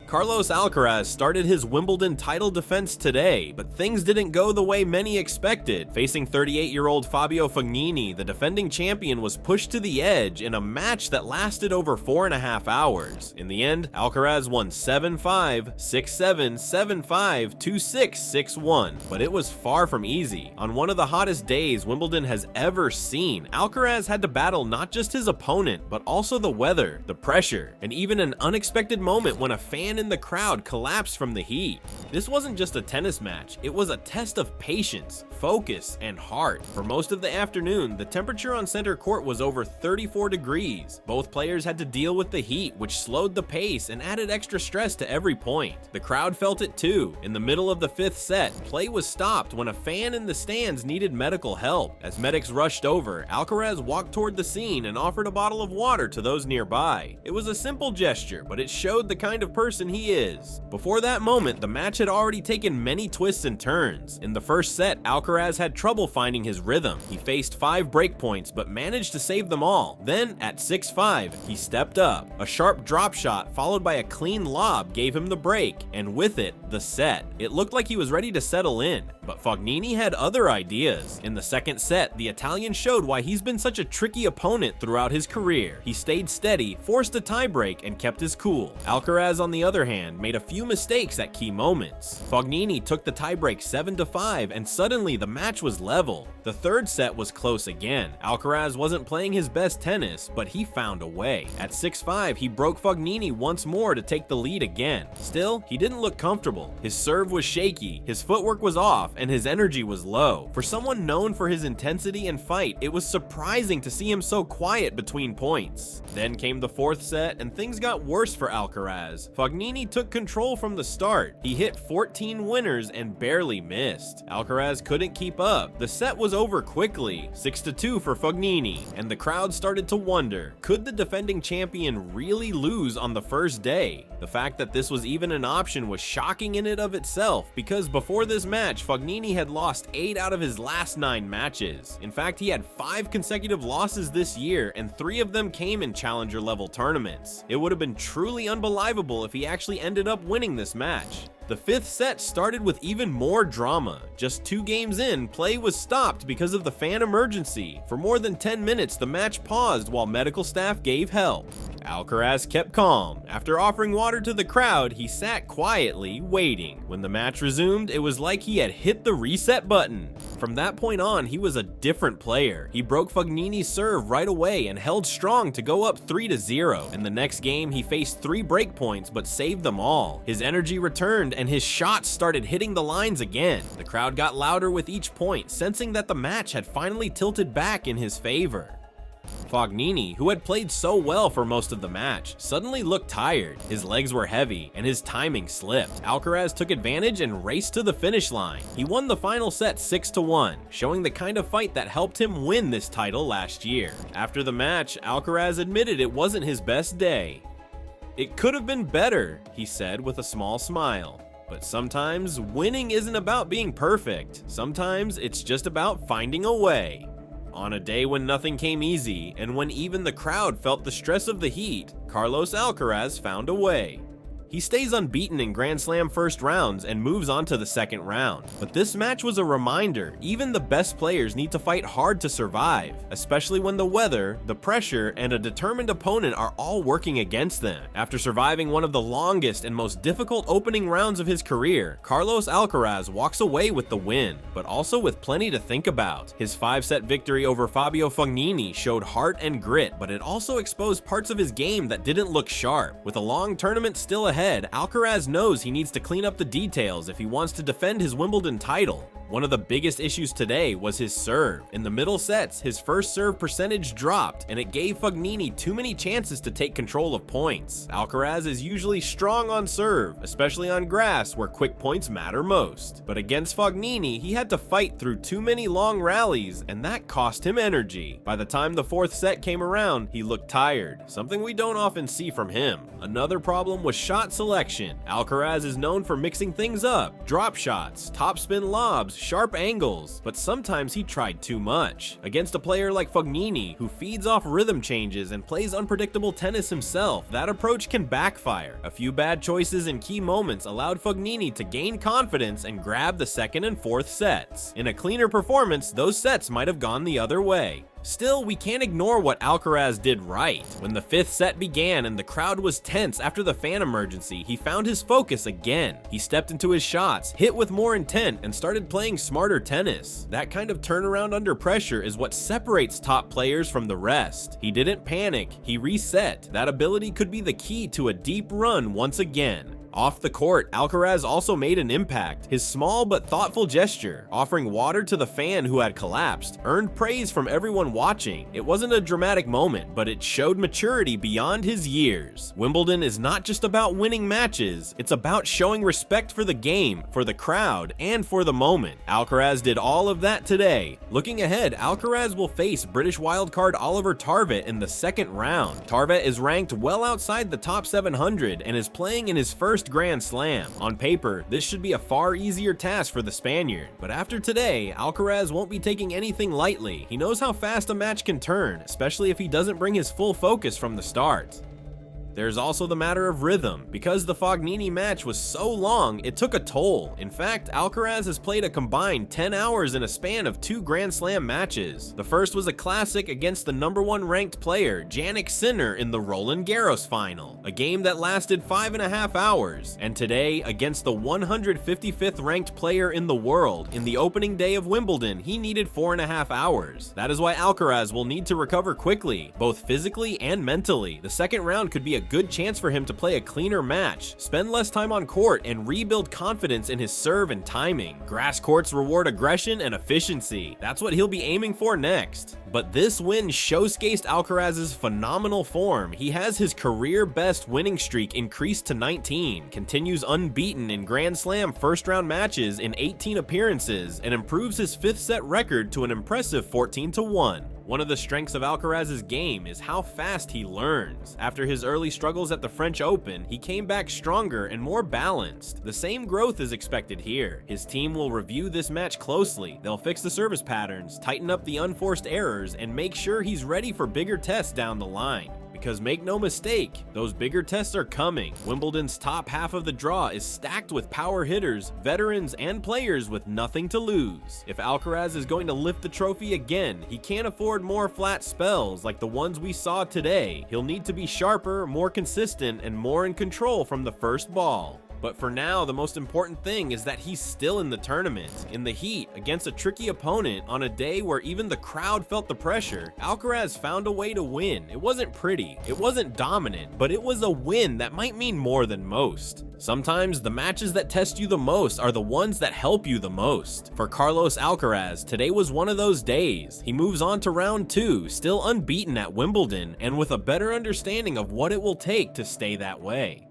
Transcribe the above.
Carlos Alcaraz started his Wimbledon title defense today, but things didn't go the way many expected. Facing 38-year-old Fabio Fognini, the defending champion was pushed to the edge in a match that lasted over 4.5 hours. In the end, Alcaraz won 7-5, 6-7, 7-5, 2-6, 6-1, but it was far from easy. On one of the hottest days Wimbledon has ever seen, Alcaraz had to battle not just his opponent, but also the weather, the pressure, and even an unexpected moment when a fan in the crowd collapsed from the heat. This wasn't just a tennis match, it was a test of patience, focus, and heart. For most of the afternoon, the temperature on center court was over 34 degrees. Both players had to deal with the heat, which slowed the pace and added extra stress to every point. The crowd felt it too. In the middle of the 5th set, play was stopped when a fan in the stands needed medical help. As medics rushed over, Alcaraz walked toward the scene and offered a bottle of water to those nearby. It was a simple gesture, but it showed the kind of person he is. Before that moment, the match had already taken many twists and turns. In the first set, Alcaraz had trouble finding his rhythm. He faced 5 break points, but managed to save them all. Then, at 6-5, he stepped up. A sharp drop shot followed by a clean lob gave him the break, and with it, the set. It looked like he was ready to settle in, but Fognini had other ideas. In the second set, the Italian showed why he's been such a tricky opponent throughout his career. He stayed steady, forced a tiebreak, and kept his cool. Alcaraz, on the other hand, made a few mistakes at key moments. Fognini took the tiebreak 7-5, and suddenly the match was level. The third set was close again. Alcaraz wasn't playing his best tennis, but he found a way. At 6-5, he broke Fognini once more to take the lead again. Still, he didn't look comfortable. His serve was shaky, his footwork was off, and his energy was low. For someone known for his intensity and fight, it was surprising to see him so quiet between points. Then came the 4th set, and things got worse for Alcaraz. Fognini took control from the start. He hit 14 winners and barely missed. Alcaraz couldn't keep up. The set was over quickly, 6-2 for Fognini, and the crowd started to wonder, could the defending champion really lose on the first day? The fact that this was even an option was shocking in and of itself, because before this match, Fognini had lost 8 out of his last 9 matches. In fact, he had 5 consecutive losses this year, and 3 of them came in challenger level tournaments. It would have been truly unbelievable if he actually ended up winning this match. The 5th set started with even more drama. Just 2 games in, play was stopped because of the fan emergency. For more than 10 minutes, the match paused while medical staff gave help. Alcaraz kept calm. After offering water to the crowd, he sat quietly, waiting. When the match resumed, it was like he had hit the reset button. From that point on, he was a different player. He broke Fognini's serve right away and held strong to go up 3-0. In the next game, he faced 3 break points but saved them all. His energy returned and his shots started hitting the lines again. The crowd got louder with each point, sensing that the match had finally tilted back in his favor. Fognini, who had played so well for most of the match, suddenly looked tired. His legs were heavy, and his timing slipped. Alcaraz took advantage and raced to the finish line. He won the final set 6-1, showing the kind of fight that helped him win this title last year. After the match, Alcaraz admitted it wasn't his best day. "It could have been better," he said with a small smile. But sometimes winning isn't about being perfect. Sometimes it's just about finding a way. On a day when nothing came easy, and when even the crowd felt the stress of the heat, Carlos Alcaraz found a way. He stays unbeaten in Grand Slam first rounds and moves on to the second round. But this match was a reminder, even the best players need to fight hard to survive, especially when the weather, the pressure, and a determined opponent are all working against them. After surviving one of the longest and most difficult opening rounds of his career, Carlos Alcaraz walks away with the win, but also with plenty to think about. His 5-set victory over Fabio Fognini showed heart and grit, but it also exposed parts of his game that didn't look sharp. With a long tournament still ahead, Alcaraz knows he needs to clean up the details if he wants to defend his Wimbledon title. One of the biggest issues today was his serve. In the middle sets, his first serve percentage dropped, and it gave Fognini too many chances to take control of points. Alcaraz is usually strong on serve, especially on grass where quick points matter most. But against Fognini, he had to fight through too many long rallies, and that cost him energy. By the time the 4th set came around, he looked tired, something we don't often see from him. Another problem was shot selection. Alcaraz is known for mixing things up. Drop shots, topspin lobs, sharp angles, but sometimes he tried too much. Against a player like Fognini, who feeds off rhythm changes and plays unpredictable tennis himself, that approach can backfire. A few bad choices in key moments allowed Fognini to gain confidence and grab the second and fourth sets. In a cleaner performance, those sets might have gone the other way. Still, we can't ignore what Alcaraz did right. When the fifth set began and the crowd was tense after the fan emergency, he found his focus again. He stepped into his shots, hit with more intent, and started playing smarter tennis. That kind of turnaround under pressure is what separates top players from the rest. He didn't panic, he reset. That ability could be the key to a deep run once again. Off the court, Alcaraz also made an impact. His small but thoughtful gesture, offering water to the fan who had collapsed, earned praise from everyone watching. It wasn't a dramatic moment, but it showed maturity beyond his years. Wimbledon is not just about winning matches, it's about showing respect for the game, for the crowd, and for the moment. Alcaraz did all of that today. Looking ahead, Alcaraz will face British wildcard Oliver Tarvet in the second round. Tarvet is ranked well outside the top 700 and is playing in his first Grand Slam. On paper, this should be a far easier task for the Spaniard, but after today, Alcaraz won't be taking anything lightly. He knows how fast a match can turn, especially if he doesn't bring his full focus from the start. There's also the matter of rhythm. Because the Fognini match was so long, it took a toll. In fact, Alcaraz has played a combined 10 hours in a span of 2 Grand Slam matches. The first was a classic against the #1 ranked player, Jannik Sinner, in the Roland Garros final, a game that lasted 5.5 hours. And today, against the 155th ranked player in the world, in the opening day of Wimbledon, he needed 4.5 hours. That is why Alcaraz will need to recover quickly, both physically and mentally. The second round could be a good chance for him to play a cleaner match, spend less time on court, and rebuild confidence in his serve and timing. Grass courts reward aggression and efficiency. That's what he'll be aiming for next. But this win showcased Alcaraz's phenomenal form. He has his career best winning streak increased to 19, continues unbeaten in Grand Slam first round matches in 18 appearances, and improves his 5th set record to an impressive 14-1. One of the strengths of Alcaraz's game is how fast he learns. After his early struggles at the French Open, he came back stronger and more balanced. The same growth is expected here. His team will review this match closely. They'll fix the service patterns, tighten up the unforced errors, and make sure he's ready for bigger tests down the line. Because make no mistake, those bigger tests are coming. Wimbledon's top half of the draw is stacked with power hitters, veterans, and players with nothing to lose. If Alcaraz is going to lift the trophy again, he can't afford more flat spells like the ones we saw today. He'll need to be sharper, more consistent, and more in control from the first ball. But for now, the most important thing is that he's still in the tournament. In the heat, against a tricky opponent, on a day where even the crowd felt the pressure, Alcaraz found a way to win. It wasn't pretty, it wasn't dominant, but it was a win that might mean more than most. Sometimes the matches that test you the most are the ones that help you the most. For Carlos Alcaraz, today was one of those days. He moves on to round 2, still unbeaten at Wimbledon, and with a better understanding of what it will take to stay that way.